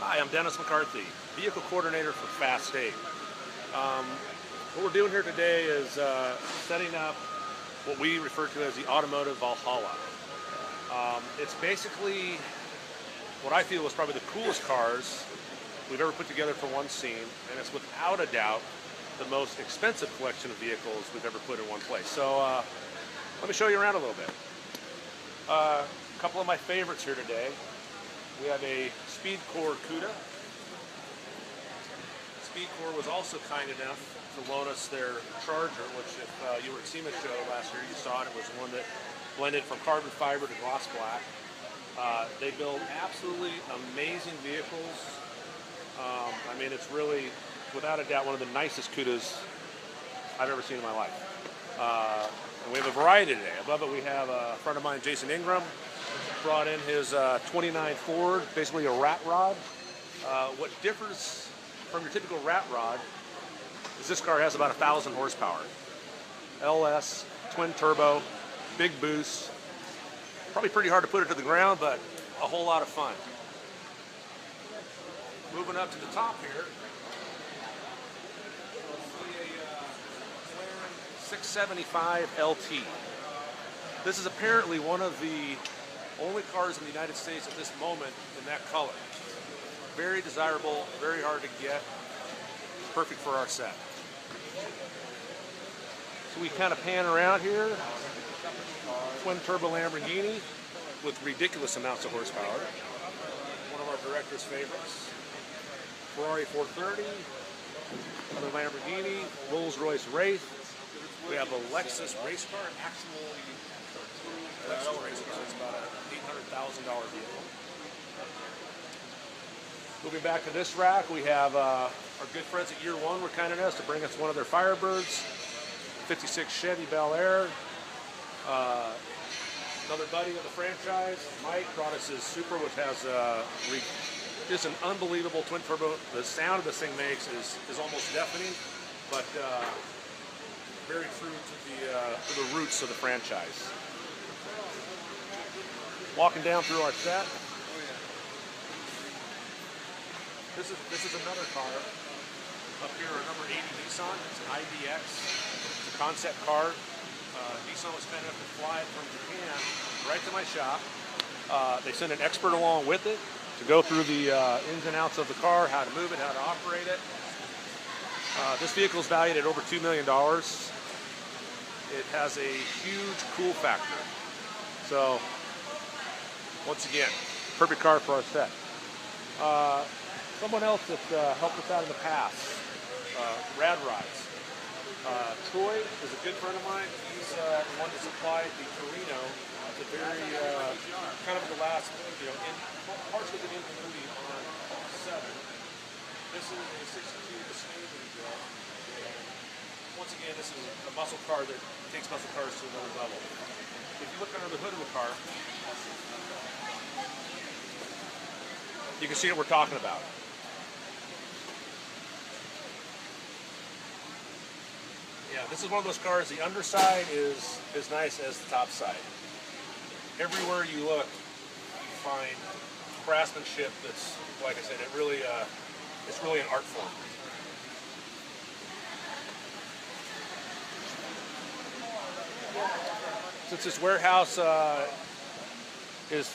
Hi, I'm Dennis McCarthy, Vehicle Coordinator for Fast 8. What we're doing here today is setting up what we refer to as the Automotive Valhalla. It's basically what I feel is probably the coolest cars we've ever put together for one scene, and it's without a doubt the most expensive collection of vehicles we've ever put in one place. So let me show you around a little bit. A couple of my favorites here today. We have a Speed Core CUDA. Speed Core was also kind enough to loan us their Charger, which if you were at SEMA show last year, you saw it. It was one that blended from carbon fiber to gloss black. They build absolutely amazing vehicles. I mean, it's really, without a doubt, one of the nicest CUDAs I've ever seen in my life. And we have a variety today. Above it, we have a friend of mine, Jason Ingram, brought in his 29 Ford, basically a rat rod. What differs from your typical rat rod is this car has about 1,000 horsepower. LS, twin turbo, big boost. Probably pretty hard to put it to the ground, but a whole lot of fun. Moving up to the top here, see a 675 LT. This is apparently one of the only cars in the United States at this moment in that color. Very desirable, very hard to get, perfect for our set. So we kind of pan around here. Twin turbo Lamborghini with ridiculous amounts of horsepower. One of our director's favorites. Ferrari 430, another Lamborghini, Rolls-Royce Wraith. We have a Lexus race car, an actual Lexus race car. It's about an $800,000 vehicle. Moving back to this rack, we have our good friends at Year One were kind enough to bring us one of their Firebirds, 56 Chevy Bel Air. Another buddy of the franchise, Mike, brought us his Supra, which has just an unbelievable twin turbo. The sound of this thing makes is almost deafening, but very true to the roots of the franchise. Walking down through our set. This is another car up here, a number 80 Nissan. It's an IDX. It's a concept car. Nissan was kind enough to fly it from Japan right to my shop. They sent an expert along with it to go through the ins and outs of the car, how to move it, how to operate it. This vehicle is valued at over $2 million. It has a huge cool factor. So, once again, perfect car for our set. Someone else that helped us out in the past, Rad Rides. Troy is a good friend of mine. He's the one that supplied the Torino at the very, kind of the last, partially the ingenuity on 7. This is a 62 Discovery build. Once again, this is a muscle car that takes muscle cars to another level. If you look under the hood of the car, you can see what we're talking about. Yeah, this is one of those cars, the underside is as nice as the top side. Everywhere you look, you find craftsmanship that's, like I said, it's really an art form. Since this warehouse is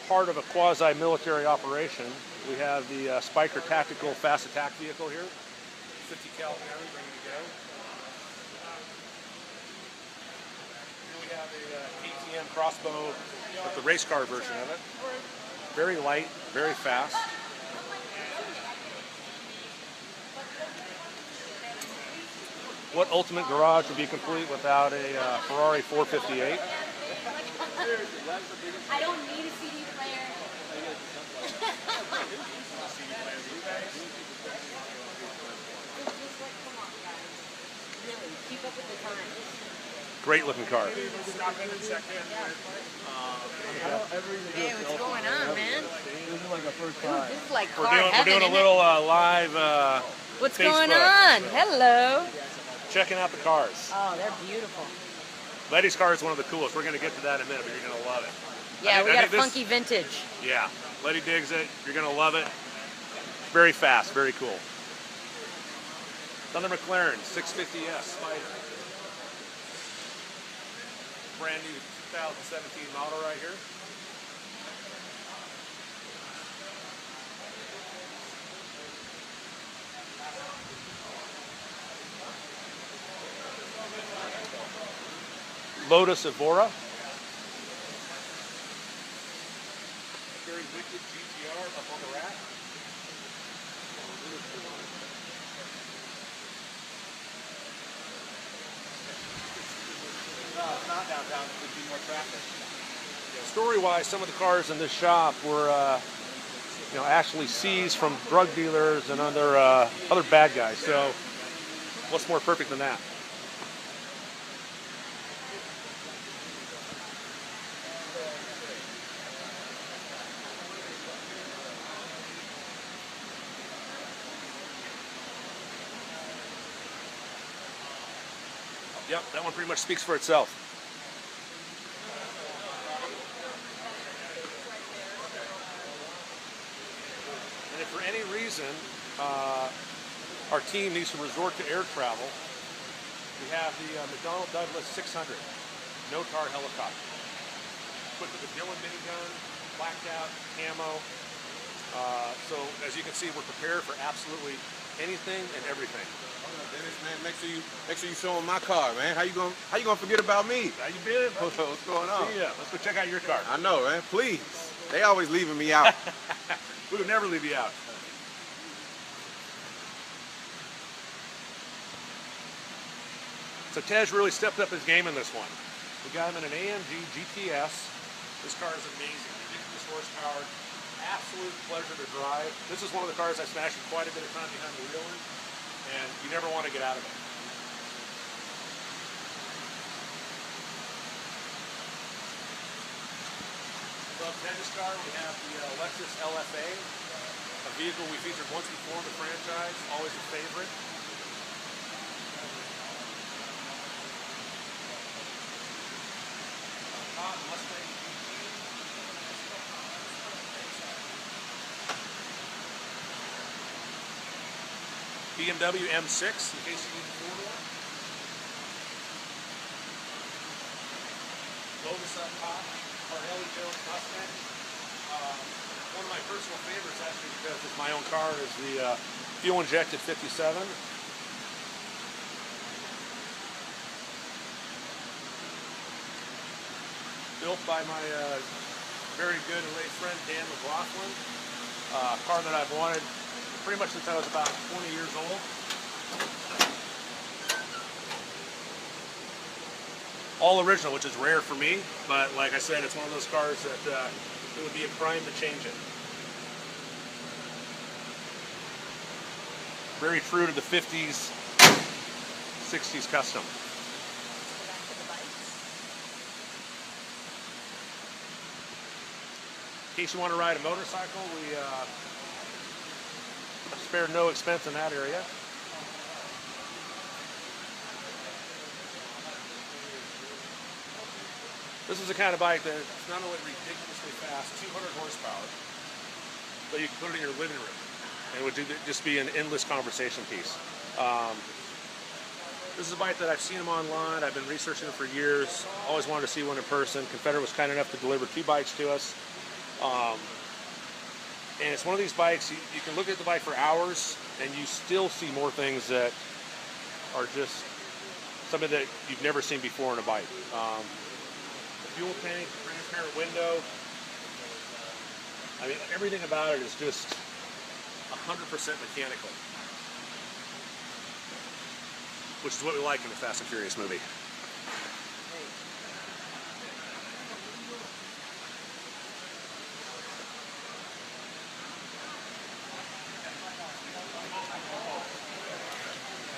part of a quasi-military operation, we have the Spiker Tactical Fast Attack vehicle here. 50 cal Harry ready to go. We have a KTM crossbow with the race car version of it. Very light, very fast. What ultimate garage would be complete without a Ferrari 458? I don't need a CD player. Come on, guys. Really, keep up with the times. Great looking car. Hey, what's going on, man? This is like a first time. This is like car We're doing a heaven, little live What's Facebook. going on? Hello. Checking out the cars. Oh, they're beautiful. Letty's car is one of the coolest. We're going to get to that in a minute, but you're going to love it. Yeah, we got a this, funky vintage. Yeah, Letty digs it. You're going to love it. Very fast, very cool. Another McLaren 650S Spider. Brand new 2017 model right here. Lotus Evora. Very wicked GTR up on the rack. It's not downtown. It would be more traffic. Yeah, story-wise, some of the cars in this shop were, actually seized from drug dealers and other bad guys. So, what's more perfect than that? Yep, that one pretty much speaks for itself. And if for any reason our team needs to resort to air travel, we have the McDonnell Douglas 600 no-tar helicopter. Equipped with a Dillon minigun, blacked out, camo. So as you can see, we're prepared for absolutely anything and everything. Dennis, man, make sure you show them my car, man. How you gonna forget about me? How you been? What's going on? See ya. Let's go check out your car. I know, man. Please. They always leaving me out. We would never leave you out. So Tej really stepped up his game in this one. We got him in an AMG GTS. This car is amazing. Ridiculous horsepower. Absolute pleasure to drive. This is one of the cars I smashed quite a bit of time behind the wheel in, and you never want to get out of it. Above Tej's car, we have the Lexus LFA, a vehicle we featured once before in the franchise, always a favorite. Top Mustang BMW M6, in case you need a four-door. Lotus up top, Harley Jones Mustang. One of my personal favorites, actually, because it's my own car, is the fuel-injected 57. Built by my very good and late friend, Dan McLaughlin. A car that I've wanted pretty much since I was about 20 years old. All original, which is rare for me, but like I said, it's one of those cars that it would be a crime to change it. Very true to the 50s, 60s custom. In case you want to ride a motorcycle, we spared no expense in that area. This is the kind of bike that's not only ridiculously fast, 200 horsepower, but you can put it in your living room and it would just be an endless conversation piece. This is a bike that I've seen them online. I've been researching them for years. Always wanted to see one in person. Confederate was kind enough to deliver 2 bikes to us. And it's one of these bikes, you can look at the bike for hours and you still see more things that are just something that you've never seen before in a bike. The fuel tank, transparent window. I mean, everything about it is just 100% mechanical. Which is what we like in the Fast and Furious movie.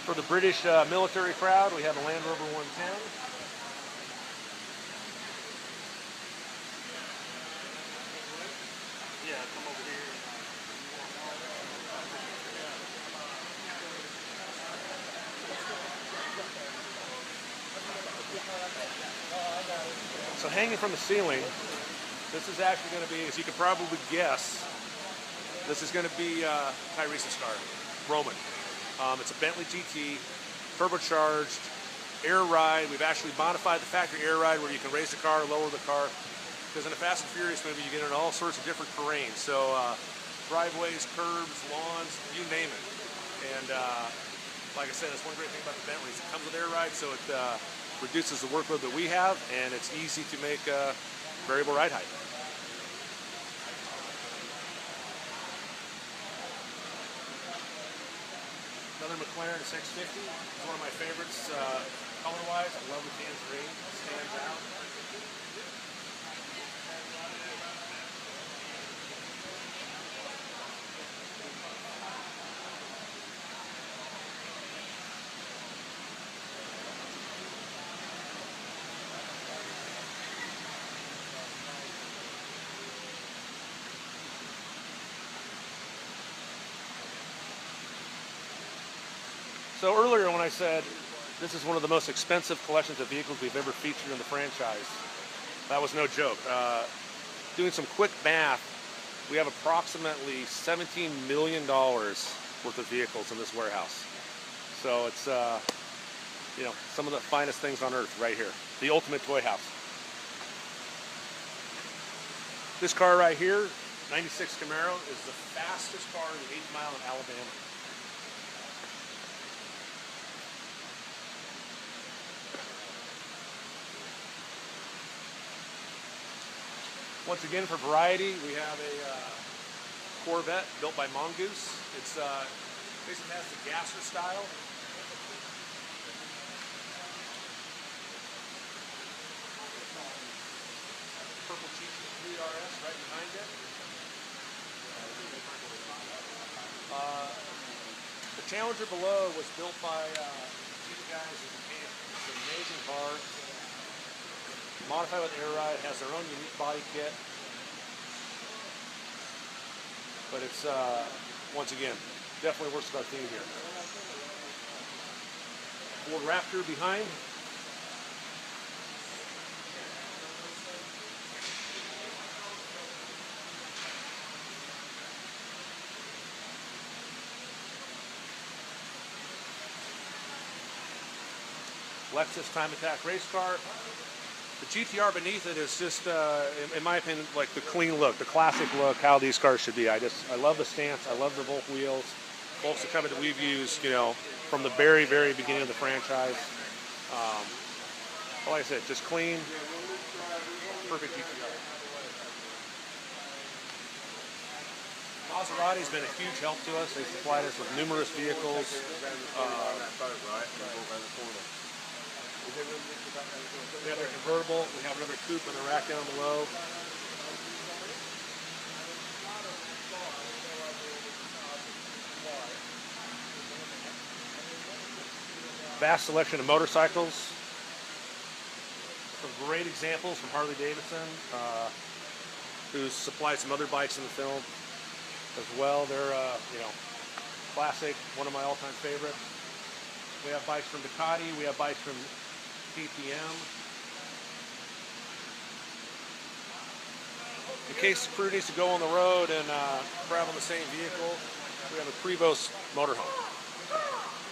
For the British military crowd, we have a Land Rover 110. Yeah, come over here. So hanging from the ceiling, this is actually going to be, as you can probably guess, This is going to be Tyrese's car, Roman. It's a Bentley GT, turbocharged, air ride. We've actually modified the factory air ride where you can raise the car, lower the car. Because in a Fast and Furious movie, you get into all sorts of different terrains. So driveways, curbs, lawns, you name it. And like I said, that's one great thing about the Bentleys. It comes with air ride, so it reduces the workload that we have, and it's easy to make variable ride height. Another McLaren 650 is one of my favorites color-wise. I love the tangerine. It stands out. So earlier when I said this is one of the most expensive collections of vehicles we've ever featured in the franchise, that was no joke. Doing some quick math, we have approximately $17 million worth of vehicles in this warehouse. So it's some of the finest things on earth right here. The ultimate toy house. This car right here, 96 Camaro, is the fastest car in the 8th mile in Alabama. Once again, for variety, we have a Corvette built by Mongoose. It's basically has the gasser style. Purple GT3 RS right behind it. The Challenger below was built by these guys in Japan. It's an amazing car. Modified with air ride, it has their own unique body kit. But it's, once again, definitely works with our theme here. Ford Raptor behind. Lexus Time Attack race car. The GTR beneath it is just, in my opinion, like the clean look, the classic look, how these cars should be. I love the stance. I love the Volk wheels. Volk's a company that we've used, from the very, very beginning of the franchise. Like I said, just clean, perfect GTR. Maserati's been a huge help to us. They supplied us with numerous vehicles. We have a convertible, we have another coupe in the rack down below. Vast selection of motorcycles. Some great examples from Harley Davidson, who's supplied some other bikes in the film as well. They're, classic, one of my all-time favorites. We have bikes from Ducati, we have bikes from PPM. In case the crew needs to go on the road and travel in the same vehicle, we have a Prevost motorhome.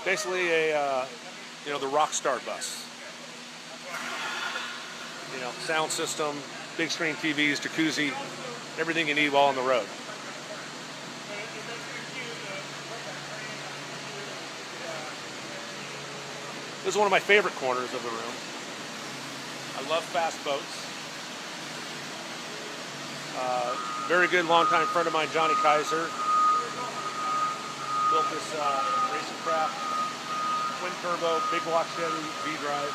Basically the Rockstar bus. Sound system, big screen TVs, jacuzzi, everything you need while on the road. This is one of my favorite corners of the room. I love fast boats. Very good longtime friend of mine, Johnny Kaiser, built this racing craft, twin turbo, big block Chevy, V-drive.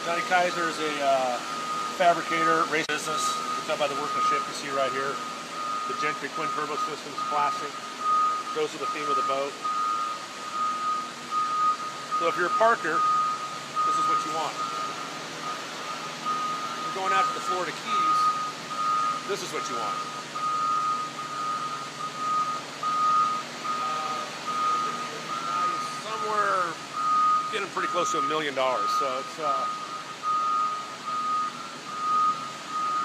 Johnny Kaiser is a fabricator, race business. You can tell by the workmanship you see right here. The Gentry twin turbo system's classic. Goes with the theme of the boat. So if you're a parker, this is what you want. If you're going out to the Florida Keys, this is what you want. Somewhere getting pretty close to $1 million. So it's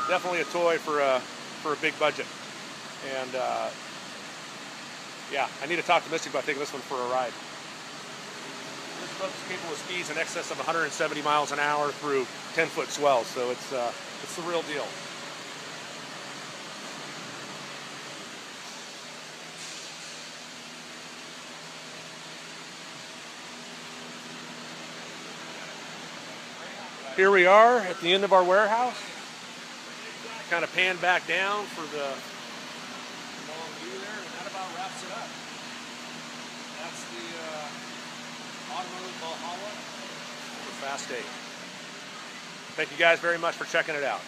definitely a toy for a big budget. And yeah, I need to talk to Misty about taking this one for a ride. This boat is capable of speeds in excess of 170 miles an hour through 10-foot swells, so it's the real deal. Here we are at the end of our warehouse. Kind of pan back down for the long view there, and that about wraps it up. That's the Automotive Valhalla for Fast 8. Thank you guys very much for checking it out.